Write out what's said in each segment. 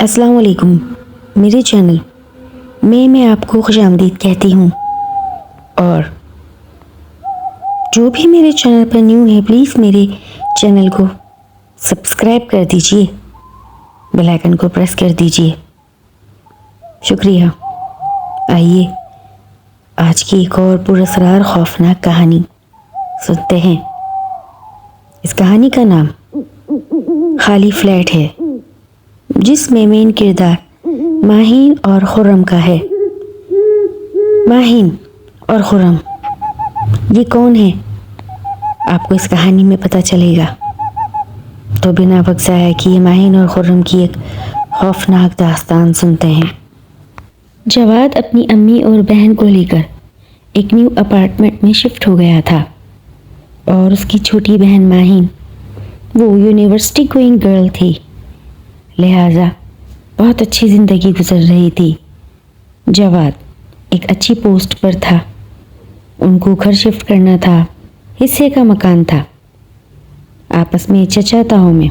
السلام علیکم میرے چینل میں آپ کو خوش آمدید کہتی ہوں، اور جو بھی میرے چینل پر نیو ہے پلیز میرے چینل کو سبسکرائب کر دیجئے، بیل آئیکن کو پریس کر دیجئے۔ شکریہ۔ آئیے آج کی ایک اور پر اسرار خوفناک کہانی سنتے ہیں۔ اس کہانی کا نام خالی فلیٹ ہے، جس میں مین کردار ماہین اور خرم کا ہے۔ ماہین اور خرم یہ کون ہے؟ آپ کو اس کہانی میں پتہ چلے گا، تو بنا وقت ضائع کیے ماہین اور خرم کی ایک خوفناک داستان سنتے ہیں۔ جواد اپنی امی اور بہن کو لے کر ایک نیو اپارٹمنٹ میں شفٹ ہو گیا تھا، اور اس کی چھوٹی بہن ماہین وہ یونیورسٹی گوئنگ گرل تھی، لہٰذا بہت اچھی زندگی گزر رہی تھی۔ جواد ایک اچھی پوسٹ پر تھا، ان کو گھر شفٹ کرنا تھا، حصے کا مکان تھا۔ آپس میں چچا تاؤں میں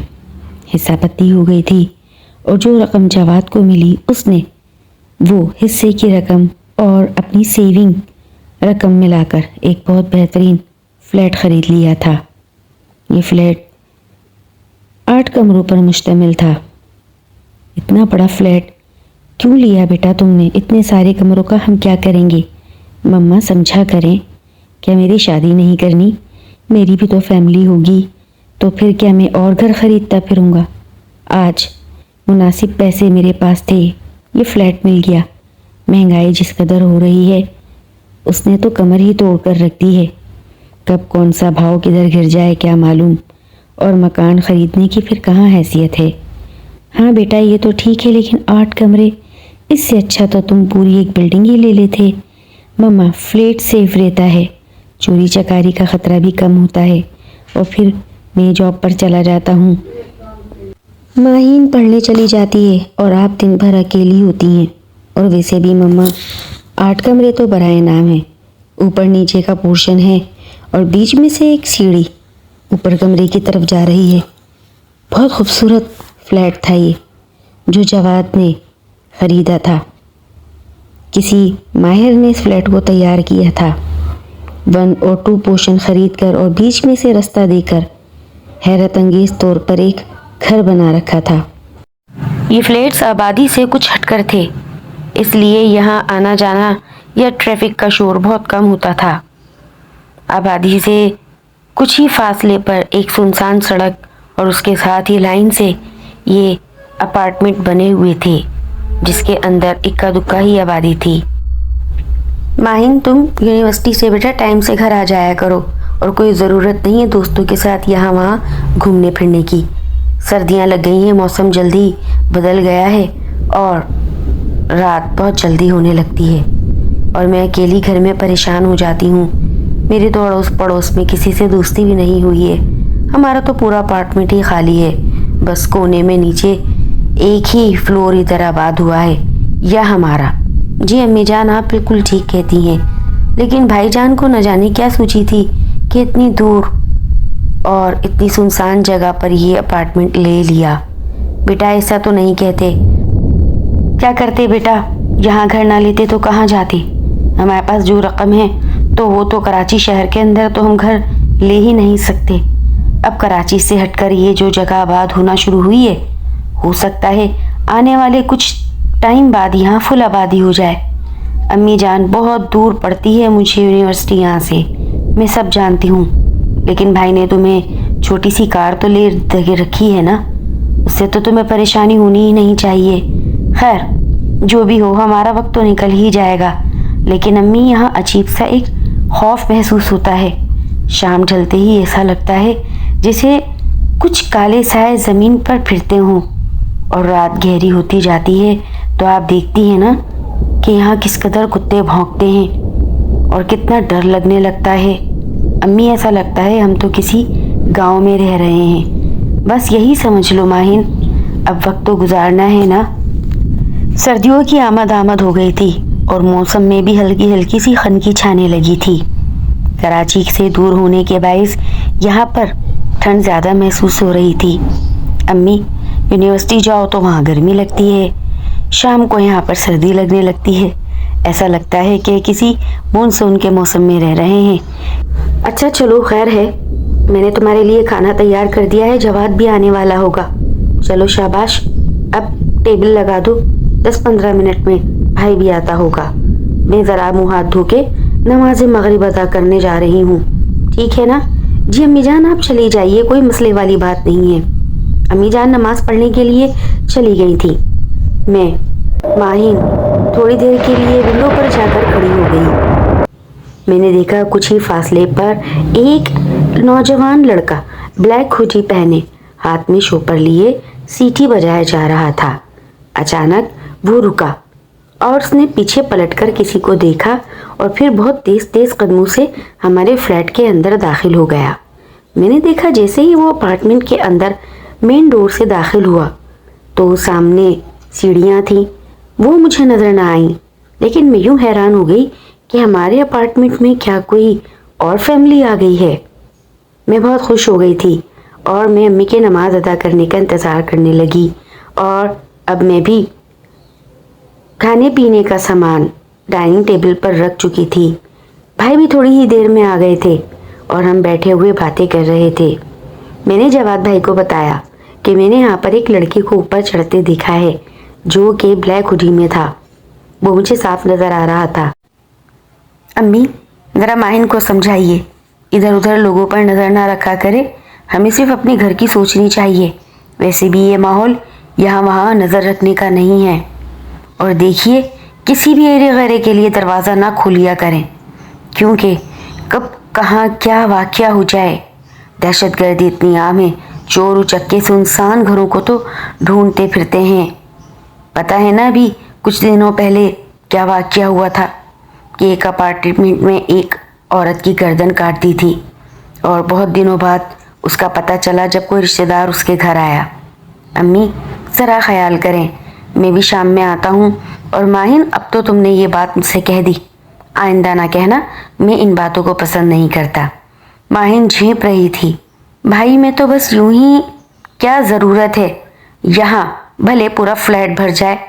حصہ پتی ہو گئی تھی، اور جو رقم جواد کو ملی اس نے وہ حصے کی رقم اور اپنی سیونگ رقم ملا کر ایک بہت بہترین فلیٹ خرید لیا تھا۔ یہ فلیٹ 8 کمروں پر مشتمل تھا۔ اتنا بڑا فلیٹ کیوں لیا بیٹا تم نے؟ اتنے سارے کمروں کا ہم کیا کریں گے؟ مما سمجھا کریں، کیا میری شادی نہیں کرنی؟ میری بھی تو فیملی ہوگی، تو پھر کیا میں اور گھر خریدتا پھروں گا؟ آج مناسب پیسے میرے پاس تھے، یہ فلیٹ مل گیا۔ مہنگائی جس قدر ہو رہی ہے اس نے تو کمر ہی توڑ کر رکھ دی ہے۔ کب کون سا بھاؤ کدھر گر جائے کیا معلوم، اور مکان خریدنے کی پھر کہاں حیثیت ہے؟ ہاں بیٹا یہ تو ٹھیک ہے، لیکن 8 کمرے، اس سے اچھا تو تم پوری ایک بلڈنگ ہی لے لیتے۔ مما فلیٹ سیف رہتا ہے، چوری چکاری کا خطرہ بھی کم ہوتا ہے، اور پھر میں جاب پر چلا جاتا ہوں، ماہین پڑھنے چلی جاتی ہے، اور آپ دن بھر اکیلی ہوتی ہیں۔ اور ویسے بھی مما 8 کمرے تو برائے نام ہے، اوپر نیچے کا پورشن ہے، اور بیچ میں سے ایک سیڑھی اوپر کمرے کی طرف جا رہی ہے۔ بہت خوبصورت فلیٹ تھا یہ، جو جواد نے خریدا تھا۔ کسی ماہر نے اس فلیٹ کو تیار کیا تھا، 1 اور 2 پورشن خرید کر اور بیچ میں سے رستہ دے کر حیرت انگیز طور پر ایک گھر بنا رکھا تھا۔ یہ فلیٹس آبادی سے کچھ ہٹ کر تھے، اس لیے یہاں آنا جانا یا ٹریفک کا شور بہت کم ہوتا تھا۔ آبادی سے کچھ ہی فاصلے پر ایک سنسان سڑک اور اس کے ساتھ ہی لائن سے یہ اپارٹمنٹ بنے ہوئے تھے، جس کے اندر اکا دکا ہی آبادی تھی۔ ماہین تم یونیورسٹی سے بیٹا ٹائم سے گھر آ جایا کرو، اور کوئی ضرورت نہیں ہے دوستوں کے ساتھ یہاں وہاں گھومنے پھرنے کی۔ سردیاں لگ گئی ہیں، موسم جلدی بدل گیا ہے، اور رات بہت جلدی ہونے لگتی ہے، اور میں اکیلی گھر میں پریشان ہو جاتی ہوں۔ میری تو اڑوس پڑوس میں کسی سے دوستی بھی نہیں ہوئی ہے، ہمارا تو پورا اپارٹمنٹ ہی خالی ہے، بس کونے میں نیچے ایک ہی فلور ادھر آباد ہوا ہے، یا ہمارا۔ جی امی جان آپ بالکل ٹھیک کہتی ہیں، لیکن بھائی جان کو نہ جانے کیا سوچی تھی کہ اتنی دور اور اتنی سنسان جگہ پر یہ اپارٹمنٹ لے لیا۔ بیٹا ایسا تو نہیں کہتے، کیا کرتے بیٹا؟ یہاں گھر نہ لیتے تو کہاں جاتے؟ ہمارے پاس جو رقم ہے تو وہ تو کراچی شہر کے اندر تو ہم گھر لے ہی نہیں سکتے۔ اب کراچی سے ہٹ کر یہ جو جگہ آباد ہونا شروع ہوئی ہے، ہو سکتا ہے آنے والے کچھ ٹائم بعد یہاں فل آبادی ہو جائے۔ امی جان بہت دور پڑتی ہے مجھے یونیورسٹی یہاں سے، میں سب جانتی ہوں، لیکن بھائی نے تمہیں چھوٹی سی کار تو لے رکھی ہے نا، اس سے تو تمہیں پریشانی ہونی ہی نہیں چاہیے۔ خیر جو بھی ہو ہمارا وقت تو نکل ہی جائے گا، لیکن امی یہاں عجیب سا ایک خوف محسوس ہوتا ہے۔ شام ڈھلتے ہی ایسا لگتا ہے جیسے کچھ کالے سائے زمین پر پھرتے ہوں، اور رات گہری ہوتی جاتی ہے تو آپ دیکھتی ہیں نا کہ یہاں کس قدر کتے بھونکتے ہیں، اور کتنا ڈر لگنے لگتا ہے۔ امی ایسا لگتا ہے ہم تو کسی گاؤں میں رہ رہے ہیں۔ بس یہی سمجھ لو ماہین، اب وقت تو گزارنا ہے نا۔ سردیوں کی آمد ہو گئی تھی، اور موسم میں بھی ہلکی ہلکی سی خنکی چھانے لگی تھی۔ کراچی سے دور ہونے کے باعث یہاں پر ٹھنڈ زیادہ محسوس ہو رہی تھی۔ امی यूनिवर्सिटी जाओ तो वहाँ गर्मी लगती है, शाम को यहाँ पर सर्दी लगने लगती है, ऐसा लगता है कि किसी मानसून के मौसम में रह रहे हैं। अच्छा चलो खैर है, मैंने तुम्हारे लिए खाना तैयार कर दिया है, जवाद भी आने वाला होगा। चलो शाबाश, अब टेबल लगा दो, 10-15 मिनट में भाई भी आता होगा। मैं ज़रा मुँह हाथ धो के नमाज मगरिब अदा करने जा रही हूँ, ठीक है ना? जी अम्मी जान आप चली जाइए, कोई मसले वाली बात नहीं है। अम्मी जान नमाज पढ़ने के लिए चली गई थी। मैं माहिन थोड़ी देर के लिए विंडो पर जाकर खड़ी हो गई। मैंने देखा कुछ ही फासले पर एक नौजवान लड़का ब्लैक हुडी पहने हाथ में शॉपर लिए सीटी बजाया जा रहा था। अचानक वो रुका और उसने पीछे पलटकर किसी को देखा और फिर बहुत तेज तेज कदमों से हमारे फ्लैट के अंदर दाखिल हो गया। मैंने देखा जैसे ही वो अपार्टमेंट के अंदर मेन डोर से दाखिल हुआ तो सामने सीढ़ियाँ थीं, वो मुझे नज़र ना आई, लेकिन मैं यूँ हैरान हो गई कि हमारे अपार्टमेंट में क्या कोई और फैमिली आ गई है। मैं बहुत खुश हो गई थी और मैं अम्मी के नमाज अदा करने का इंतज़ार करने लगी। और अब मैं भी खाने पीने का सामान डाइनिंग टेबल पर रख चुकी थी। भाई भी थोड़ी ही देर में आ गए थे और हम बैठे हुए बातें कर रहे थे। मैंने जवाद भाई को बताया कि मैंने यहाँ पर एक लड़के को ऊपर चढ़ते देखा है जो कि ब्लैक हुडी में था। वो मुझे साफ नज़र आ रहा था। अम्मी ज़रा माहिन को समझाइए, इधर उधर लोगों पर नज़र ना रखा करे, हमें सिर्फ अपने घर की सोचनी चाहिए। वैसे भी ये माहौल यहाँ वहाँ नज़र रखने का नहीं है। और देखिए किसी भी एरे गैरे के लिए दरवाज़ा ना खोलिया करें, क्योंकि कब कहाँ क्या वाक़या हो जाए। दहशतगर्द इतनी आम है, चोर उचक्के सुनसान घरों को तो ढूंढते फिरते हैं। पता है ना अभी कुछ दिनों पहले क्या वाक़या हुआ था कि एक अपार्टमेंट में एक औरत की गर्दन काट दी थी और बहुत दिनों बाद उसका पता चला जब कोई रिश्तेदार उसके घर आया। अम्मी ज़रा ख्याल करें, मैं भी शाम में आता हूँ। और माहिन अब तो तुमने ये बात मुझसे कह दी, आइंदा ना कहना, मैं इन बातों को पसंद नहीं करता। माहिन झेंप रही थी। भाई मैं तो बस यूं ही, क्या ज़रूरत है, यहाँ भले पूरा फ्लैट भर जाए,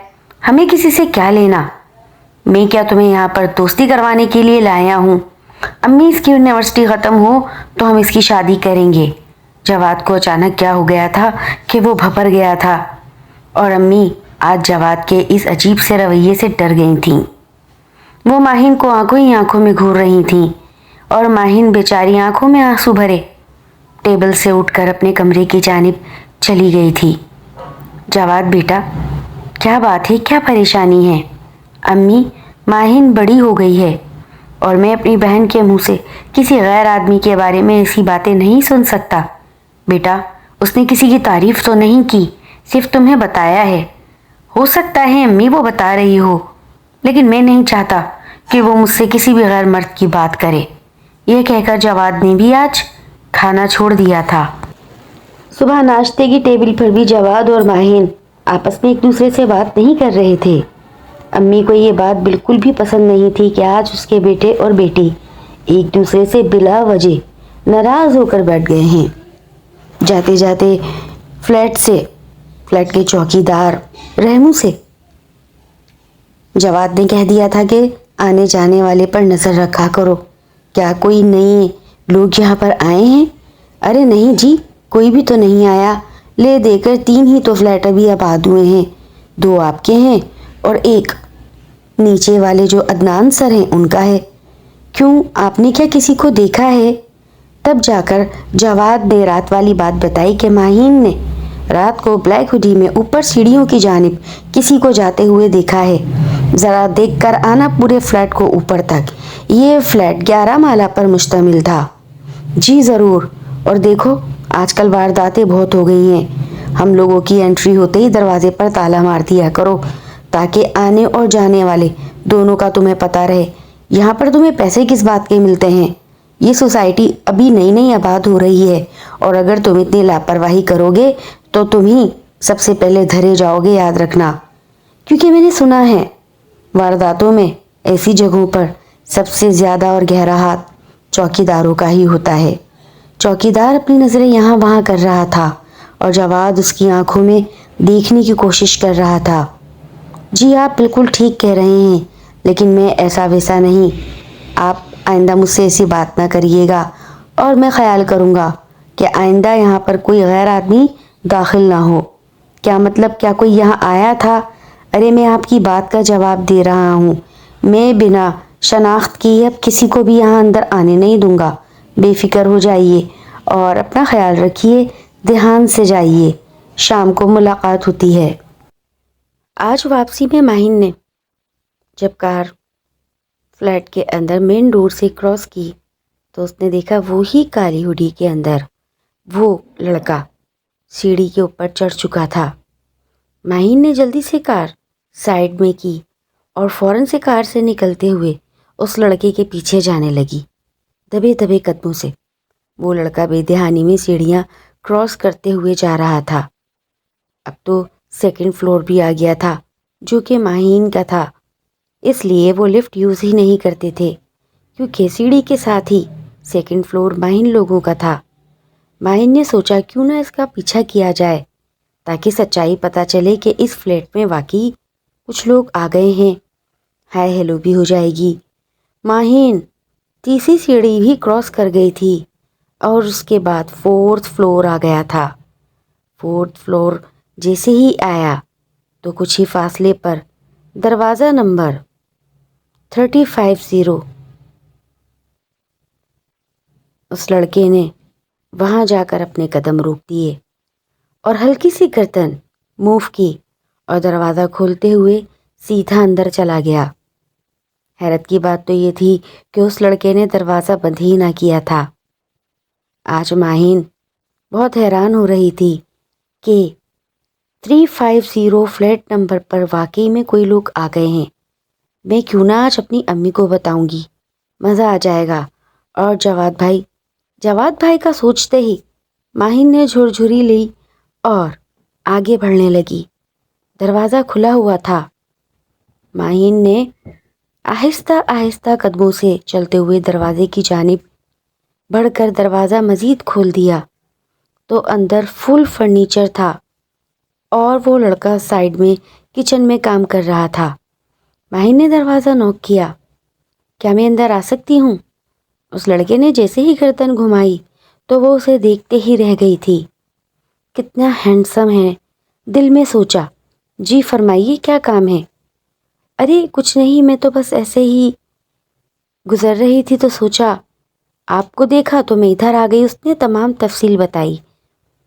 हमें किसी से क्या लेना। मैं क्या तुम्हें यहाँ पर दोस्ती करवाने के लिए लाया हूँ। अम्मी इसकी यूनिवर्सिटी ख़त्म हो तो हम इसकी शादी करेंगे। जवाद को अचानक क्या हो गया था कि वो भपर गया था और अम्मी आज जवाद के इस अजीब से रवैये से डर गई थीं। वो माहिन को आंखों ही आंखों में घूर रही थीं और माहिन बेचारी आंखों में आंसू भरे टेबल से उठकर अपने कमरे की जानिब चली गई थी। जवाद बेटा क्या बात है, क्या परेशानी है? अम्मी माहिन बड़ी हो गई है और मैं अपनी बहन के मुंह से किसी गैर आदमी के बारे में ऐसी बातें नहीं सुन सकता। बेटा उसने किसी की तारीफ तो नहीं की, सिर्फ तुम्हें बताया है। हो सकता है अम्मी वो बता रही हो, लेकिन मैं नहीं चाहता कि वो मुझसे किसी भी गैर मर्द की बात करे। यह कहकर जवाद ने भी आज खाना छोड़ दिया था। सुबह नाश्ते की टेबल पर भी जवाद और माहिन आपस में एक दूसरे से बात नहीं कर रहे थे। अम्मी को ये बात बिल्कुल भी पसंद नहीं थी कि आज उसके बेटे और बेटी एक दूसरे से बिला वजह नाराज़ होकर बैठ गए हैं। जाते जाते फ्लैट के चौकीदार रहमू से जवाद ने कह दिया था कि आने जाने वाले पर नज़र रखा करो, क्या कोई नए लोग यहाँ पर आए हैं? अरे नहीं जी, कोई भी तो नहीं आया, ले देकर 3 ही तो फ्लैट अभी आबाद हुए हैं, 2 आपके हैं और एक नीचे वाले जो अदनान सर हैं उनका है। क्यों, आपने क्या किसी को देखा है? तब जाकर जवाद ने रात वाली बात बताई कि माहिन ने रात को ब्लैक हुडी में ऊपर सीढ़ियों की जानिब किसी को जाते हुए देखा है। ज़रा देख कर आना पूरे फ्लैट को ऊपर तक। ये फ्लैट 11 माला पर मुश्तमिल था। जी ज़रूर। और देखो आजकल वारदातें बहुत हो गई हैं, हम लोगों की एंट्री होते ही दरवाजे पर ताला मार दिया करो ताकि आने और जाने वाले दोनों का तुम्हें पता रहे। यहाँ पर तुम्हें पैसे किस बात के मिलते हैं? ये सोसाइटी अभी नई नई आबाद हो रही है और अगर तुम इतनी लापरवाही करोगे तो तुम ही सबसे पहले धरे जाओगे, याद रखना। क्योंकि मैंने सुना है वारदातों में ऐसी जगहों पर सबसे ज़्यादा और गहरा हाथ चौकीदारों का ही होता है। चौकीदार अपनी नज़रें यहाँ वहाँ कर रहा था और जवाद उसकी आंखों में دیکھنے کی کوشش کر رہا تھا۔ جی آپ بالکل ٹھیک کہہ رہے ہیں، لیکن میں ایسا ویسا نہیں۔ آپ آئندہ مجھ سے ایسی بات نہ کریے گا، اور میں خیال کروں گا کہ آئندہ یہاں پر کوئی غیر آدمی داخل نہ ہو۔ کیا مطلب، کیا کوئی یہاں آیا تھا؟ ارے میں آپ کی بات کا جواب دے رہا ہوں۔ میں بنا شناخت کی اب کسی کو بھی یہاں اندر آنے نہیں دوں گا۔ بے فکر ہو جائیے اور اپنا خیال رکھیے، دھیان سے جائیے، شام کو ملاقات ہوتی ہے۔ آج واپسی میں ماہین نے جب کار فلیٹ کے اندر مین ڈور سے کراس کی تو اس نے دیکھا وہی کالی ہوڈی کے اندر وہ لڑکا سیڑھی کے اوپر چڑھ چکا تھا۔ ماہین نے جلدی سے کار سائیڈ میں کی اور فوراً سے کار سے نکلتے ہوئے اس لڑکے کے پیچھے جانے لگی، دبے دبے قدموں سے۔ وہ لڑکا بے دھیانی میں سیڑھیاں کراس کرتے ہوئے جا رہا تھا۔ اب تو سیکنڈ فلور بھی آ گیا تھا جو کہ ماہین کا تھا، اس لیے وہ لفٹ یوز ہی نہیں کرتے تھے، کیونکہ سیڑھی کے ساتھ ہی سیکنڈ فلور ماہین لوگوں کا تھا۔ ماہین نے سوچا کیوں نہ اس کا پیچھا کیا جائے تاکہ سچائی پتہ چلے کہ اس فلیٹ میں واقعی کچھ لوگ آ گئے ہیں۔ ہائے ہیلو بھی ہو جائے گی۔ ماہین تیسری سیڑھی بھی کراس کر گئی تھی اور اس کے بعد فورتھ فلور آ گیا تھا۔ فورتھ فلور جیسے ہی آیا تو کچھ ہی فاصلے پر دروازہ نمبر 350 اس لڑکے نے وہاں جا کر اپنے قدم روک دیے اور ہلکی سی گردن موو کی اور دروازہ کھولتے ہوئے سیدھا اندر چلا گیا۔ حیرت کی بات تو یہ تھی کہ اس لڑکے نے دروازہ بند ہی نہ کیا تھا۔ آج ماہین بہت حیران ہو رہی تھی کہ 350 فلیٹ نمبر پر واقعی میں کوئی لوگ آ گئے ہیں۔ میں کیوں نہ آج اپنی امی کو بتاؤں گی، مزہ آ جائے گا۔ اور جواد بھائی کا سوچتے ہی ماہین نے جھرجھری لی اور آگے بڑھنے لگی۔ دروازہ کھلا ہوا تھا۔ ماہین نے آہستہ آہستہ قدموں سے چلتے ہوئے دروازے کی جانب بڑھ کر دروازہ مزید کھول دیا تو اندر فل فرنیچر تھا اور وہ لڑکا سائیڈ میں کچن میں کام کر رہا تھا۔ ماہین نے دروازہ نوک کیا۔ کیا میں اندر آ سکتی ہوں؟ اس لڑکے نے جیسے ہی گردن گھمائی تو وہ اسے دیکھتے ہی رہ گئی تھی۔ کتنا ہینڈسم ہے، دل میں سوچا۔ جی فرمائیے، کیا کام ہے؟ ارے کچھ نہیں، میں تو بس ایسے ہی گزر رہی تھی تو سوچا آپ کو دیکھا تو میں ادھر آ گئی۔ اس نے تمام تفصیل بتائی۔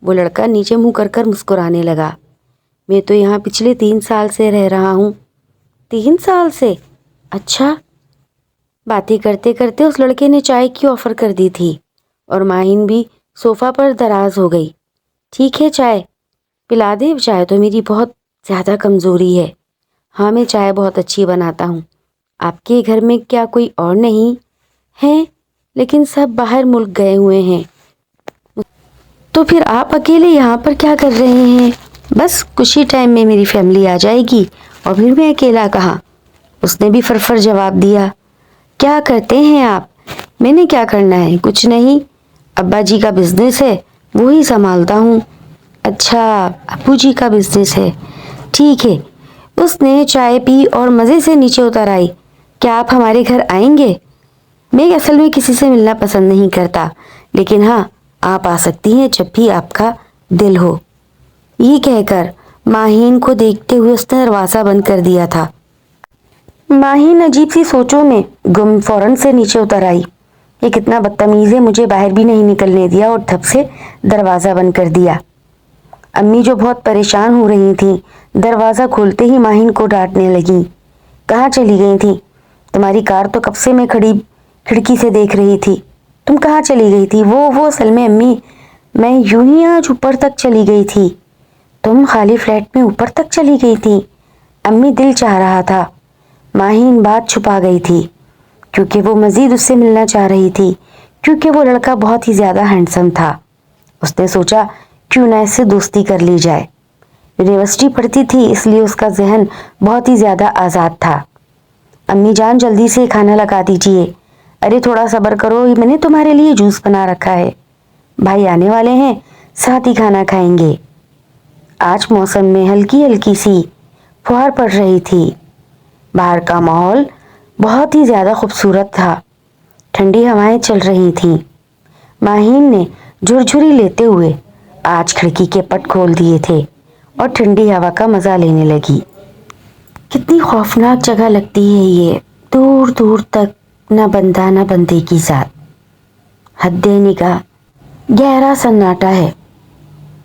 وہ لڑکا نیچے منہ کر کر مسکرانے لگا۔ میں تو یہاں پچھلے 3 سال سے رہ رہا ہوں۔ 3 سال سے؟ اچھا۔ باتیں کرتے کرتے اس لڑکے نے چائے کی آفر کر دی تھی اور ماہین بھی صوفہ پر دراز ہو گئی۔ ٹھیک ہے، چائے پلا دے؟ چائے تو میری بہت زیادہ کمزوری ہے۔ ہاں میں چائے بہت اچھی بناتا ہوں۔ آپ کے گھر میں کیا کوئی اور نہیں ہے؟ لیکن سب باہر ملک گئے ہوئے ہیں۔ تو پھر آپ اکیلے یہاں پر کیا کر رہے ہیں؟ بس کچھ ہی ٹائم میں میری فیملی آ جائے گی اور پھر میں اکیلا کہاں؟ اس نے بھی فرفر جواب دیا۔ کیا کرتے ہیں آپ؟ میں نے کیا کرنا ہے؟ کچھ نہیں، ابا جی کا بزنس ہے، وہی سنبھالتا ہوں۔ اچھا، ابو جی کا بزنس ہے، ٹھیک ہے۔ اس نے چائے پی اور مزے سے نیچے اتر آئی۔ کیا آپ ہمارے گھر آئیں گے؟ میں اصل میں کسی سے ملنا پسند نہیں کرتا، لیکن ہاں آپ آ سکتی ہیں جب بھی آپ کا دل ہو۔ یہ کہہ کر ماہین کو دیکھتے ہوئے اس نے دروازہ بند کر دیا تھا۔ ماہین عجیب سی سوچوں میں گم فوراً سے نیچے اتر آئی۔ یہ کتنا بدتمیز ہے، مجھے باہر بھی نہیں نکلنے دیا اور دھپ سے دروازہ بند کر دیا۔ امی جو بہت پریشان ہو رہی تھیں دروازہ کھولتے ہی ماہین کو ڈانٹنے لگیں۔ کہاں چلی گئی تھی؟ تمہاری کار تو کب سے میں کھڑکی سے دیکھ رہی تھی، تم کہاں چلی گئی تھی؟ وہ اصل میں امی میں یوں ہی آج اوپر تک چلی گئی تھی۔ تم خالی فلیٹ میں اوپر تک چلی گئی تھی؟ امی دل چاہ رہا تھا۔ ماہین بات چھپا گئی تھی کیونکہ وہ مزید اس سے ملنا چاہ رہی تھی، کیونکہ وہ لڑکا بہت ہی زیادہ ہینڈسم تھا۔ اس نے سوچا کیوں نہ اس سے دوستی کر لی جائے۔ یونیورسٹی پڑھتی تھی اس لیے اس کا ذہن بہت ہی زیادہ آزاد تھا۔ امی جان جلدی سے کھانا لگا دیجیے۔ ارے تھوڑا صبر کرو، میں نے تمہارے لیے جوس بنا رکھا ہے، بھائی آنے والے ہیں، ساتھ ہی کھانا کھائیں گے۔ आज मौसम में हल्की हल्की सी फुहार पड़ रही थी। बाहर का माहौल बहुत ही ज़्यादा खूबसूरत था। ठंडी हवाएं चल रही थीं। माहीन ने झुरझुरी लेते हुए आज खिड़की के पट खोल दिए थे और ठंडी हवा का मज़ा लेने लगी। कितनी खौफनाक जगह लगती है ये, दूर दूर तक न बंदा न बंदे की जात, हद्दे निगाह, गहरा सन्नाटा है।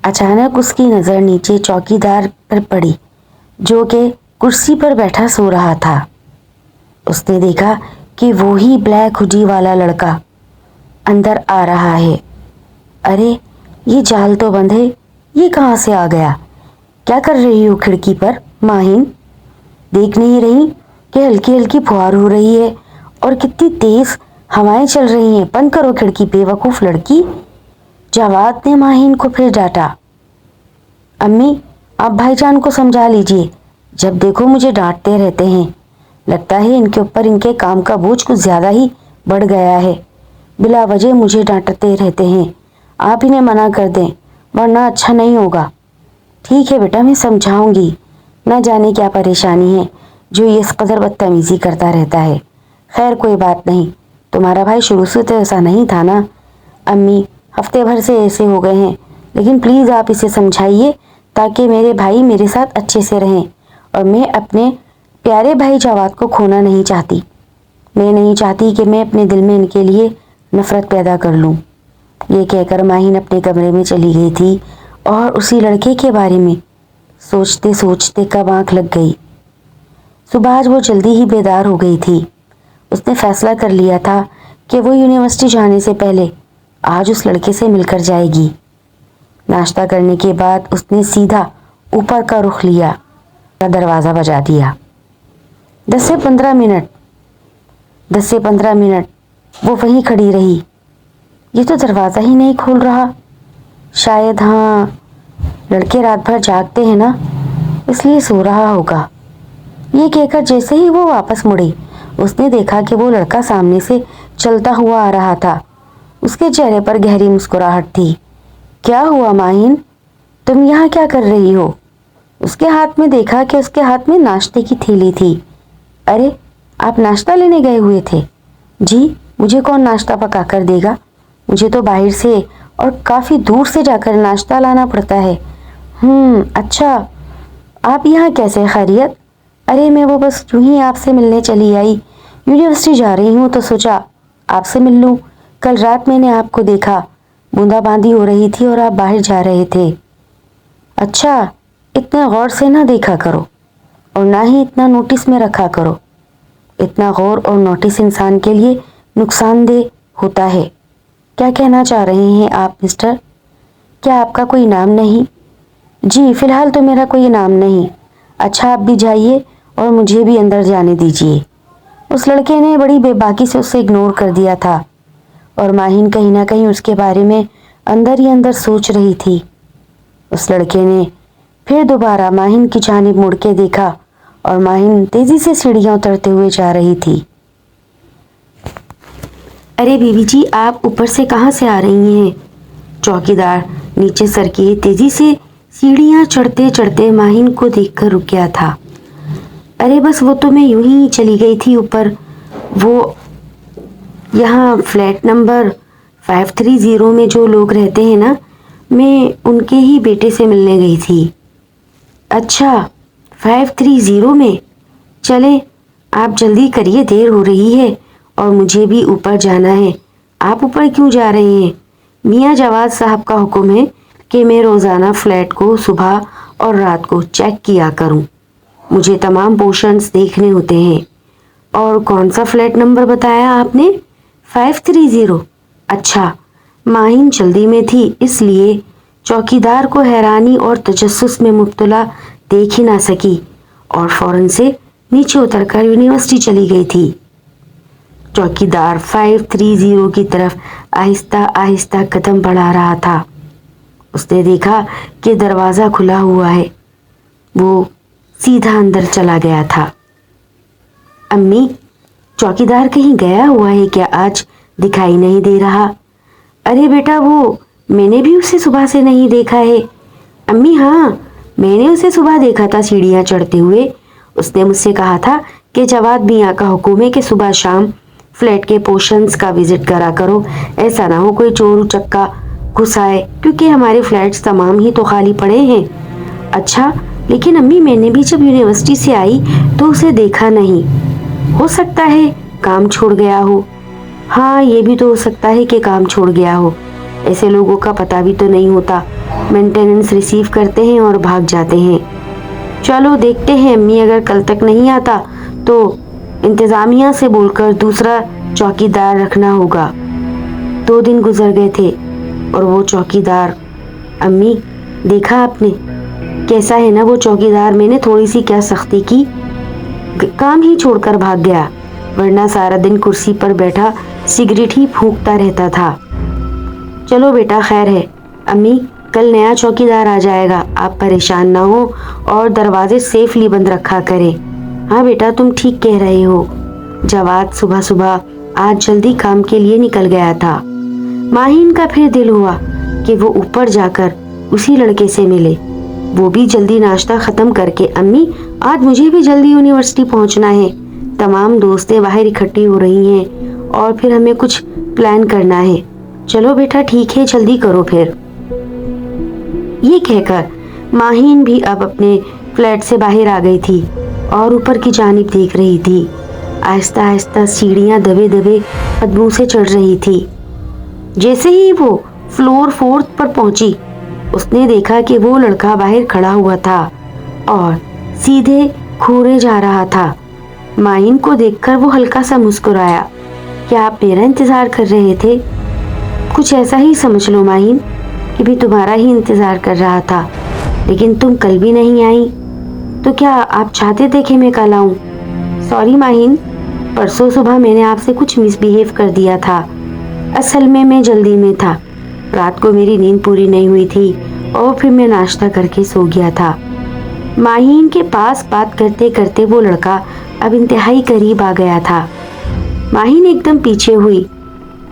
अचानक उसकी नज़र नीचे चौकीदार पर पड़ी जो कि कुर्सी पर बैठा सो रहा था। उसने देखा कि वो ही ब्लैक हुडी वाला लड़का अंदर आ रहा है। अरे ये जाल तो बंद है, ये कहाँ से आ गया? क्या कर रही हो खिड़की पर माहीन? देख नहीं रही कि हल्की हल्की फुहार हो रही है और कितनी तेज हवाएं चल रही हैं? बंद करो खिड़की, बेवकूफ़ लड़की। जावाद ने माहीन को फिर डांटा। अम्मी, आप भाईजान को समझा लीजिए, जब देखो मुझे डांटते रहते हैं। लगता है इनके ऊपर इनके काम का बोझ कुछ ज़्यादा ही बढ़ गया है। बिला वजह मुझे डांटते रहते हैं। आप इन्हें मना कर दें वरना अच्छा नहीं होगा। ठीक है बेटा, मैं समझाऊंगी। न जाने क्या परेशानी है जो ये इस कदर बदतमीज़ी करता रहता है। खैर कोई बात नहीं, तुम्हारा भाई शुरू से तो ऐसा नहीं था ना। अम्मी, हफ्ते भर से ऐसे हो गए हैं, लेकिन प्लीज़ आप इसे समझाइए ताकि मेरे भाई मेरे साथ अच्छे से रहें और मैं अपने प्यारे भाई जावाद को खोना नहीं चाहती। मैं नहीं चाहती कि मैं अपने दिल में इनके लिए नफ़रत पैदा कर लूँ। ये कहकर माहीन अपने कमरे में चली गई थी और उसी लड़के के बारे में सोचते सोचते कब आँख लग गई। सुबह आज वो जल्दी ही बेदार हो गई थी। उसने फैसला कर लिया था कि वो यूनिवर्सिटी जाने से पहले आज उस लड़के से मिलकर जाएगी। नाश्ता करने के बाद उसने सीधा ऊपर का रुख लिया। दरवाज़ा बजा दिया। 10 से 15 मिनट वो वहीं खड़ी रही। ये तो दरवाज़ा ही नहीं खोल रहा। शायद हाँ, लड़के रात भर जागते हैं ना, इसलिए सो रहा होगा। ये कहकर जैसे ही वो वापस मुड़ी, उसने देखा कि वो लड़का सामने से चलता हुआ आ रहा था। उसके चेहरे पर गहरी मुस्कुराहट थी। क्या हुआ माहीन, तुम यहाँ क्या कर रही हो? उसके हाथ में देखा कि उसके हाथ में नाश्ते की थैली थी। अरे, आप नाश्ता लेने गए हुए थे? जी, मुझे कौन नाश्ता पका कर देगा? मुझे तो बाहर से और काफ़ी दूर से जाकर नाश्ता लाना पड़ता है। अच्छा, आप यहाँ कैसे? खैरियत? अरे मैं वो बस यूं ही आपसे मिलने चली आई। यूनिवर्सिटी जा रही हूँ तो सोचा आपसे मिल लूँ। कल रात मैंने आपको देखा, बूंदाबांदी हो रही थी और आप बाहर जा रहे थे। अच्छा, इतना गौर से ना देखा करो और ना ही इतना नोटिस में रखा करो। इतना गौर और नोटिस इंसान के लिए नुकसानदेह होता है। क्या कहना चाह रहे हैं आप मिस्टर? क्या आपका कोई नाम नहीं? जी, फिलहाल तो मेरा कोई नाम नहीं। अच्छा, आप भी जाइए और मुझे भी अंदर जाने दीजिए। उस लड़के ने बड़ी बेबाकी से उसे इग्नोर कर दिया था और माहीन कहीं ना कहीं उसके बारे में अंदर ही अंदर सोच रही थी। उस लड़के ने फिर दोबारा माहीन की जानिब मुड़ के देखा और माहीन तेजी से सीढ़ियां उतरते हुए जा रही थी। अरे बीबी जी, आप ऊपर से कहाँ से आ रही हैं? चौकीदार नीचे सर के तेजी से सीढ़ियां चढ़ते चढ़ते माहीन को देखकर रुक गया था। अरे बस वो तो मैं यूं ही चली गई थी ऊपर। वो यहाँ फ्लैट नंबर 530 में जो लोग रहते हैं ना, मैं उनके ही बेटे से मिलने गई थी। अच्छा, 530 में? चलें, आप जल्दी करिए, देर हो रही है और मुझे भी ऊपर जाना है। आप ऊपर क्यों जा रहे हैं? मियाँ जवाद साहब का हुक्म है कि मैं रोज़ाना फ्लैट को सुबह और रात को चेक किया करूं। मुझे तमाम पोर्शंस देखने होते हैं। और कौन सा फ्लैट नंबर बताया आपने? 530। अच्छा, माहीन जल्दी में थी इसलिए चौकीदार को हैरानी और तजस्सुस में मुब्तला देख ही ना सकी और फौरन से नीचे उतरकर यूनिवर्सिटी चली गई थी। चौकीदार 530 की तरफ आहिस्ता आहिस्ता कदम बढ़ा रहा था। उसने देखा कि दरवाज़ा खुला हुआ है। वो सीधा अंदर चला गया था। अम्मी, चौकीदार कहीं गया हुआ है क्या? आज दिखाई नहीं दे रहा। अरे बेटा, वो मैंने भी उसे सुबह से नहीं देखा है। अम्मी हाँ, मैंने उसे सुबह देखा था सीढ़ियाँ चढ़ते हुए। उसने मुझसे कहा था कि जवाद मियाँ का हुक्म है कि सुबह शाम फ्लैट के पोर्शंस का विजिट करा करो, ऐसा ना हो कोई चोर उचक्का घुस आए, क्योंकि हमारे फ्लैट्स तमाम ही तो खाली पड़े हैं। अच्छा, लेकिन अम्मी मैंने भी जब यूनिवर्सिटी से आई तो उसे देखा नहीं। हो सकता है काम छोड़ गया हो। हाँ, ये भी तो हो सकता है कि काम छोड़ गया हो। ऐसे लोगों का पता भी तो नहीं होता, मेंटेनेंस रिसीव करते हैं और भाग जाते हैं। चलो देखते हैं अम्मी, अगर कल तक नहीं आता तो इंतजामिया से बोलकर दूसरा चौकीदार रखना होगा। 2 दिन गुजर गए थे और वो चौकीदार, अम्मी देखा आपने कैसा है ना वो चौकीदार। मैंने थोड़ी सी क्या सख्ती की, काम ही छोड़कर भाग गया, वरना सारा दिन कुर्सी पर बैठा सिगरेट ही फूंकता रहता था। चलो बेटा खैर है, अम्मी कल नया चौकीदार आ जाएगा, आप परेशान ना हो और दरवाजे सेफली बंद रखा करें। हाँ बेटा तुम ठीक कह रहे हो। जवाद सुबह सुबह आज जल्दी काम के लिए निकल गया था। माहीन का फिर दिल हुआ कि वो ऊपर जाकर उसी लड़के से मिले। वो भी जल्दी नाश्ता खत्म करके, अम्मी आज मुझे भी जल्दी यूनिवर्सिटी पहुंचना है, तमाम दोस्तें बाहर इकट्ठी हो रही हैं और फिर हमें कुछ प्लान करना है। चलो बेटा ठीक है, जल्दी करो फिर। ये कहकर माहीन भी अब अपने फ्लैट से बाहर आ गई थी और ऊपर की जानिब देख रही थी। आहिस्ता आहिस्ता सीढ़ियां दबे दबे कदमों से चढ़ रही थी। जैसे ही वो फ्लोर 4 पर पहुंची, उसने देखा कि वो लड़का बाहर खड़ा हुआ था और सीधे घूरे जा रहा था। माहीन को देखकर वो हल्का सा मुस्कुराया। क्या आप मेरा इंतजार कर रहे थे? कुछ ऐसा ही समझ लो माहीन कि भी तुम्हारा ही इंतजार कर रहा था, लेकिन तुम कल भी नहीं आई, तो क्या आप चाहते थे कि मैं कल आऊं? सॉरी माहीन, परसों सुबह मैंने आपसे कुछ मिसबिहेव कर दिया था। असल में मैं जल्दी में था, रात को मेरी नींद पूरी नहीं हुई थी और फिर मैं नाश्ता करके सो गया था। माहीन के पास बात करते करते वो लड़का अब इंतहाई करीब आ गया था। माहीन एकदम पीछे हुई,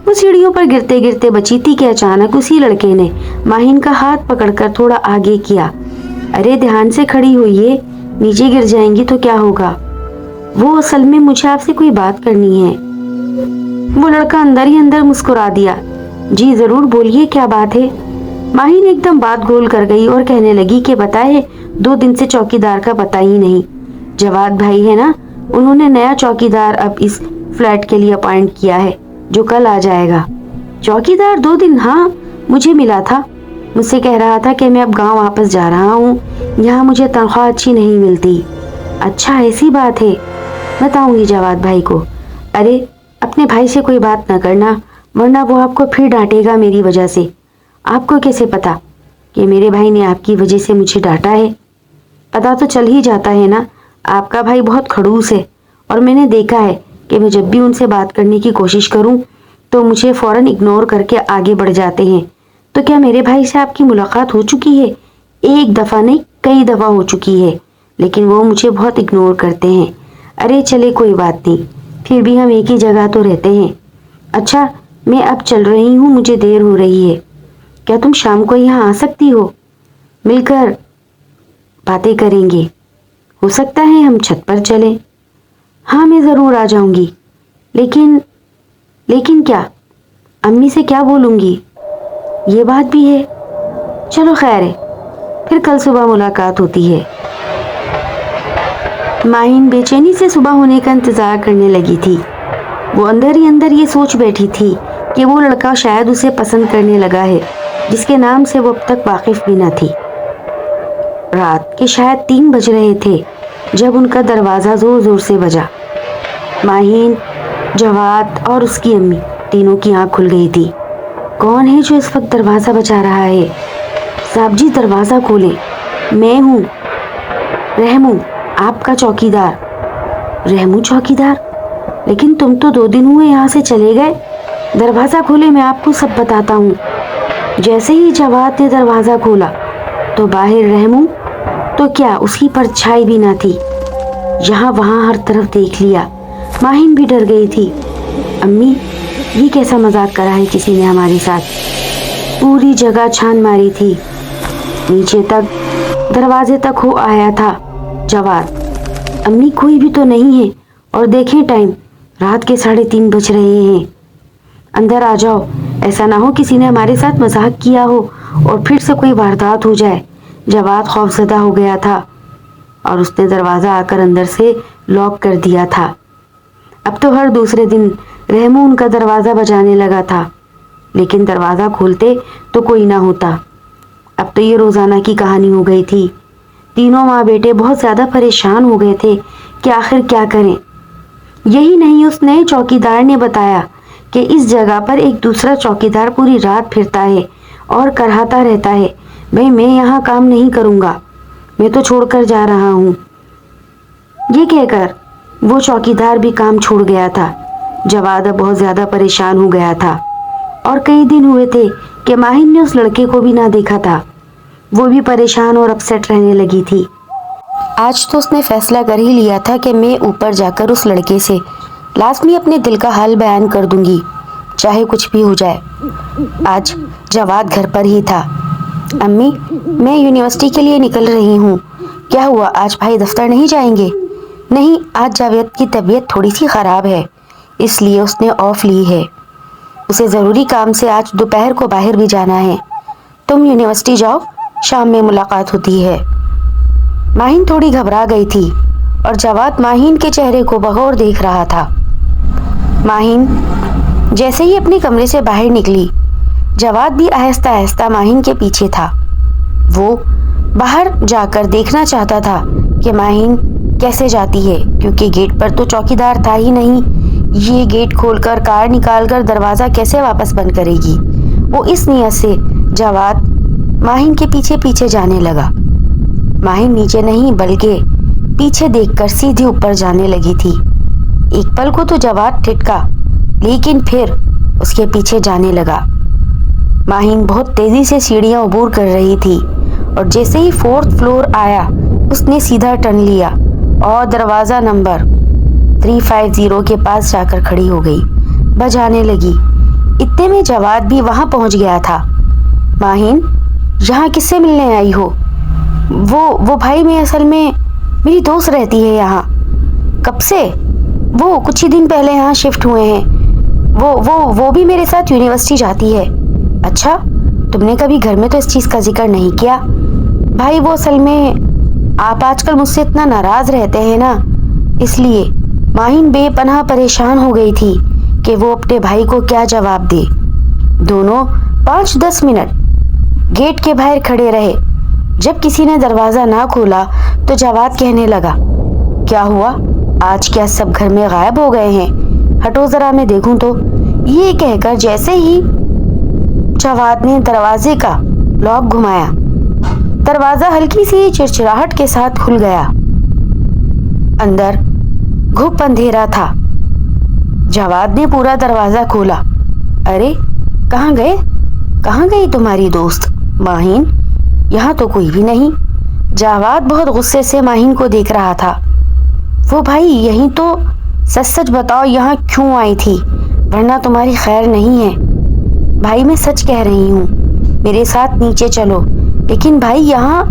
वो सीढ़ियों पर गिरते गिरते बची थी कि अचानक उसी लड़के ने माहीन का हाथ पकड़कर थोड़ा आगे किया। अरे ध्यान से खड़ी होइए, नीचे गिर जाएंगी तो क्या होगा? वो असल में मुझे आपसे कोई बात करनी है। वो लड़का अंदर ही अंदर मुस्कुरा दिया। जी जरूर बोलिए, क्या बात है? माहीन एकदम बात गोल कर गई और कहने लगी कि बताए 2 दिन से चौकीदार का पता ही नहीं। जवाद भाई है ना, उन्होंने नया चौकीदार अब इस फ्लैट के लिए अपॉइंट किया है जो कल आ जाएगा। चौकीदार 2 दिन? हाँ मुझे मिला था, मुझसे कह रहा था कि मैं अब गांव वापस जा रहा हूँ, यहाँ मुझे तनख्वाह अच्छी नहीं मिलती। अच्छा ऐसी बात है, बताऊंगी जवाद भाई को। अरे अपने भाई से कोई बात न करना, वरना वो आपको फिर डांटेगा मेरी वजह से। आपको कैसे पता कि मेरे भाई ने आपकी वजह से मुझे डांटा है? पता तो चल ही जाता है ना, आपका भाई बहुत खड़ूस है और मैंने देखा है कि मैं जब भी उनसे बात करने की कोशिश करूं तो मुझे फौरन इग्नोर करके आगे बढ़ जाते हैं। तो क्या मेरे भाई से आपकी मुलाकात हो चुकी है? 1 दफ़ा नहीं कई दफ़ा हो चुकी है, लेकिन वो मुझे बहुत इग्नोर करते हैं। अरे चले कोई बात नहीं, फिर भी हम एक ही जगह तो रहते हैं। अच्छा मैं अब चल रही हूँ, मुझे देर हो रही है। क्या तुम शाम को यहाँ आ सकती हो? मिलकर बातें करेंगे, हो सकता है हम छत पर चलें। हाँ मैं ज़रूर आ जाऊंगी, लेकिन क्या? अम्मी से क्या बोलूँगी? ये बात भी है। चलो खैर है, फिर कल सुबह मुलाकात होती है। माहीन बेचैनी से सुबह होने का इंतज़ार करने लगी थी। वो अंदर ही अंदर ये सोच बैठी थी कि वो लड़का शायद उसे पसंद करने लगा है, जिसके नाम से वो अब तक वाकिफ भी न थी। रात के शायद 3 बज रहे थे जब उनका दरवाज़ा ज़ोर ज़ोर से बजा। माहीन, जवाद और उसकी अम्मी तीनों की आंख खुल गई थी। कौन है जो इस वक्त दरवाज़ा बजा रहा है? साहब जी दरवाज़ा खोलें, मैं हूँ रहमू, आपका चौकीदार। रहमू चौकीदार? लेकिन तुम तो 2 दिन हुए यहाँ से चले गए। दरवाज़ा खोले, मैं आपको सब बताता हूँ। जैसे ही जवाद ने दरवाज़ा खोला तो बाहर रहमू तो क्या उसकी परछाई भी ना थी। यहाँ वहाँ हर तरफ देख लिया, माहीन भी डर गई थी। अम्मी ये कैसा मजाक करा है किसी ने हमारे साथ? पूरी जगह छान मारी थी, नीचे तक दरवाजे तक हो आया था जवाद। अम्मी कोई भी तो नहीं है, और देखें टाइम, रात के 3:30 बज रहे हैं। अंदर आ जाओ, ऐसा ना हो किसी ने हमारे साथ मजाक किया हो और फिर से कोई वारदात हो जाए। जवाद खौफजदा हो गया था और उसने दरवाज़ा आकर अंदर से लॉक कर दिया था। अब तो हर दूसरे दिन रहमू उनका दरवाज़ा बजाने लगा था, लेकिन दरवाज़ा खोलते तो कोई ना होता। अब तो ये रोज़ाना की कहानी हो गई थी। तीनों माँ बेटे बहुत ज़्यादा परेशान हो गए थे कि आखिर क्या करें। यही नहीं, उस नए चौकीदार ने बताया कि इस जगह पर एक दूसरा चौकीदार पूरी रात फिरता है और कराहता रहता है, भाई मैं यहाँ काम नहीं करूँगा, मैं तो छोड़कर जा रहा हूँ। ये कहकर वो चौकीदार भी काम छोड़ गया था। जवाद अब बहुत ज़्यादा परेशान हो गया था और कई दिन हुए थे कि माहिन ने उस लड़के को भी ना देखा था। वो भी परेशान और अपसेट रहने लगी थी। आज तो उसने फैसला कर ही लिया था कि मैं ऊपर जाकर उस लड़के से लाजमी अपने दिल का हाल बयान कर दूंगी, चाहे कुछ भी हो जाए। आज जवाद घर पर ही था। अम्मी, मैं यूनिवर्सिटी के लिए निकल रही हूँ। क्या हुआ, आज भाई दफ्तर नहीं जाएंगे? नहीं, आज जावेद की तबीयत थोड़ी सी ख़राब है, इसलिए उसने ऑफ ली है। उसे ज़रूरी काम से आज दोपहर को बाहर भी जाना है। तुम यूनिवर्सिटी जाओ, शाम में मुलाकात होती है। माहिन थोड़ी घबरा गई थी और जवाद माहिन के चेहरे को बगौर देख रहा था। माहिन जैसे ही अपने कमरे से बाहर निकली, जवाद भी आहिस्ता आहिस्ता माहिन के पीछे था। वो बाहर जाकर देखना चाहता था कि माहिन कैसे जाती है, क्योंकि गेट पर तो चौकीदार था ही नहीं। ये गेट खोलकर कार निकालकर दरवाज़ा कैसे वापस बंद करेगी? वो इस नियत से जवाद माहिन के पीछे पीछे जाने लगा। माहिन नीचे नहीं बल्कि पीछे देखकर सीधे ऊपर जाने लगी थी। एक पल को तो जवाद ठिठका, लेकिन फिर उसके पीछे जाने लगा। माहिन बहुत तेजी से सीढ़ियां अबूर कर रही थी और जैसे ही 4th फ्लोर आया, उसने सीधा टर्न लिया और दरवाज़ा नंबर 350 के पास जाकर खड़ी हो गई, बजाने लगी। इतने में जवाद भी वहां पहुंच गया था। माहिन, यहाँ किससे मिलने आई हो? वो भाई, मैं असल में मेरी दोस्त रहती है यहाँ। कब से? वो कुछ ही दिन पहले यहाँ शिफ्ट हुए हैं। वो भी मेरे साथ यूनिवर्सिटी जाती है। अच्छा, तुमने कभी घर में तो इस चीज़ का जिक्र नहीं किया। भाई, वो असल में आप आजकल मुझसे इतना नाराज़ रहते हैं ना, इसलिए। माहिन बेपनाह परेशान हो गई थी कि वो अपने भाई को क्या जवाब दे। दोनों 5-10 मिनट गेट के बाहर खड़े रहे। जब किसी ने दरवाज़ा ना खोला तो जवाद कहने लगा, क्या हुआ, आज क्या सब घर में गायब हो गए हैं? हटो ज़रा मैं देखूं तो। ये कहकर जैसे ही जवाद ने दरवाजे का लॉक घुमाया, दरवाज़ा हल्की सी चिड़चिड़ाहट के साथ खुल गया। अंदर घुप अंधेरा था। जवाद ने पूरा दरवाज़ा खोला। अरे, कहाँ गई तुम्हारी दोस्त? माहिन, यहाँ तो कोई भी नहीं। जवाद बहुत गुस्से से माहिन को देख रहा था। वो भाई, यहीं तो सच सच बताओ, यहाँ क्यों आई थी? वरना तुम्हारी खैर नहीं है। भाई, मैं सच कह रही हूँ, मेरे साथ नीचे चलो। लेकिन भाई, यहाँ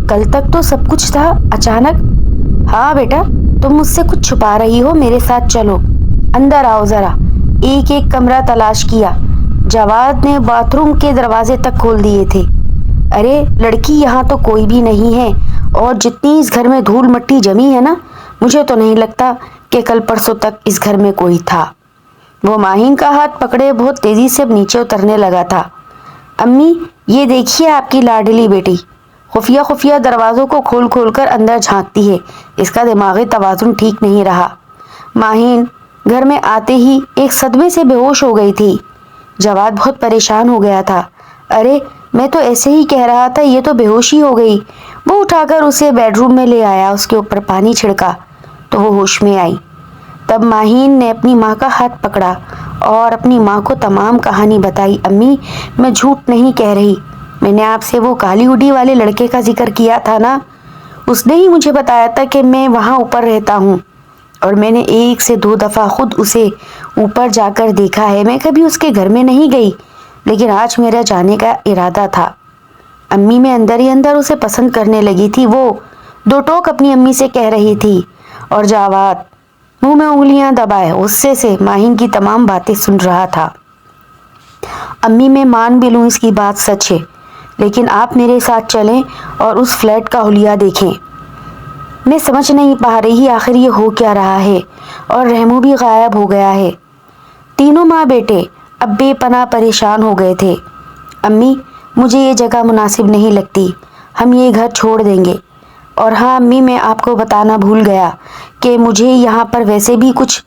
कल तक तो सब कुछ था, अचानक। हाँ बेटा, तुम मुझसे कुछ छुपा रही हो, मेरे साथ चलो। अंदर आओ ज़रा। एक एक कमरा तलाश किया। जवाद ने बाथरूम के दरवाजे तक खोल दिए थे। अरे लड़की, यहाँ तो कोई भी नहीं है, और जितनी इस घर में धूल मट्टी जमी है ना, मुझे तो नहीं लगता कि कल परसों तक इस घर में कोई था। वो माहिन का हाथ पकड़े बहुत तेजी से नीचे उतरने लगा था। अम्मी, ये देखिए आपकी लाडली बेटी खुफिया खुफिया दरवाज़ों को खोल खोल कर अंदर झांकती है। इसका दिमागी तवाज़ुन ठीक नहीं रहा। माहिन घर में आते ही एक सदमे से बेहोश हो गई थी। जवाद बहुत परेशान हो गया था। अरे, मैं तो ऐसे ही कह रहा था, ये तो बेहोशी हो गई। वो उठाकर उसे बेडरूम में ले आया, उसके ऊपर पानी छिड़का तो वो होश में आई। तब माहिन ने अपनी माँ का हाथ पकड़ा और अपनी माँ को तमाम कहानी बताई। अम्मी, मैं झूठ नहीं कह रही, मैंने आपसे वो काली हुडी वाले लड़के का जिक्र किया था ना, उसने ही मुझे बताया था कि मैं वहाँ ऊपर रहता हूँ, और मैंने 1 से 2 दफ़ा खुद उसे ऊपर जाकर देखा है। मैं कभी उसके घर में नहीं गई, लेकिन आज मेरा जाने का इरादा था। امی میں اندر ہی اندر اسے پسند کرنے لگی تھی. وہ دو ٹوک اپنی امی سے کہہ رہی تھی اور جاوید منہ میں انگلیاں دبائے غصے سے ماہین کی تمام باتیں سن رہا تھا. امی میں مان بھی لوں اس کی بات سچ ہے، لیکن آپ میرے ساتھ چلیں اور اس فلیٹ کا حلیہ دیکھیں. میں سمجھ نہیں پا رہی آخر یہ ہو کیا رہا ہے. اور رحمو بھی غائب ہو گیا ہے. تینوں ماں بیٹے اب بے پناہ پریشان ہو گئے تھے. امی مجھے یہ جگہ مناسب نہیں لگتی، ہم یہ گھر چھوڑ دیں گے. اور ہاں امی میں آپ کو بتانا بھول گیا کہ مجھے یہاں پر ویسے بھی کچھ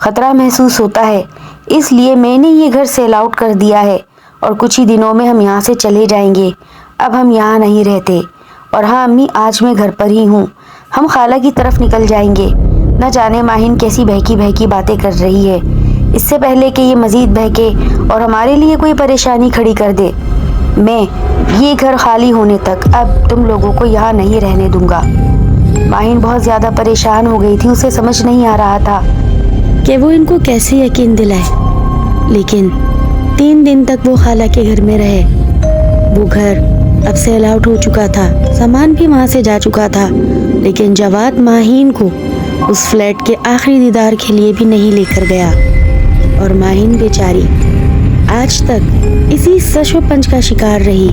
خطرہ محسوس ہوتا ہے، اس لیے میں نے یہ گھر سیل آؤٹ کر دیا ہے اور کچھ ہی دنوں میں ہم یہاں سے چلے جائیں گے. اب ہم یہاں نہیں رہتے. اور ہاں امی آج میں گھر پر ہی ہوں، ہم خالہ کی طرف نکل جائیں گے. نہ جانے ماہین کیسی بہکی بہکی باتیں کر رہی ہے، اس سے پہلے کہ یہ مزید بہکے اور ہمارے لیے کوئی پریشانی کھڑی کر دے. میں یہ گھر خالی ہونے تک اب تم لوگوں کو یہاں نہیں رہنے دوں گا. ماہین بہت زیادہ پریشان ہو گئی تھی. اسے سمجھ نہیں آ رہا تھا کہ وہ ان کو کیسے یقین دلائے. لیکن 3 دن تک وہ خالہ کے گھر میں رہے. وہ گھر اب سیل آؤٹ ہو چکا تھا، سامان بھی وہاں سے جا چکا تھا، لیکن جواد ماہین کو اس فلیٹ کے آخری دیدار کے لیے بھی نہیں لے کر گیا. اور ماہین بیچاری آج تک اسی سش و پنج کا شکار رہی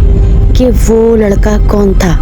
کہ وہ لڑکا کون تھا.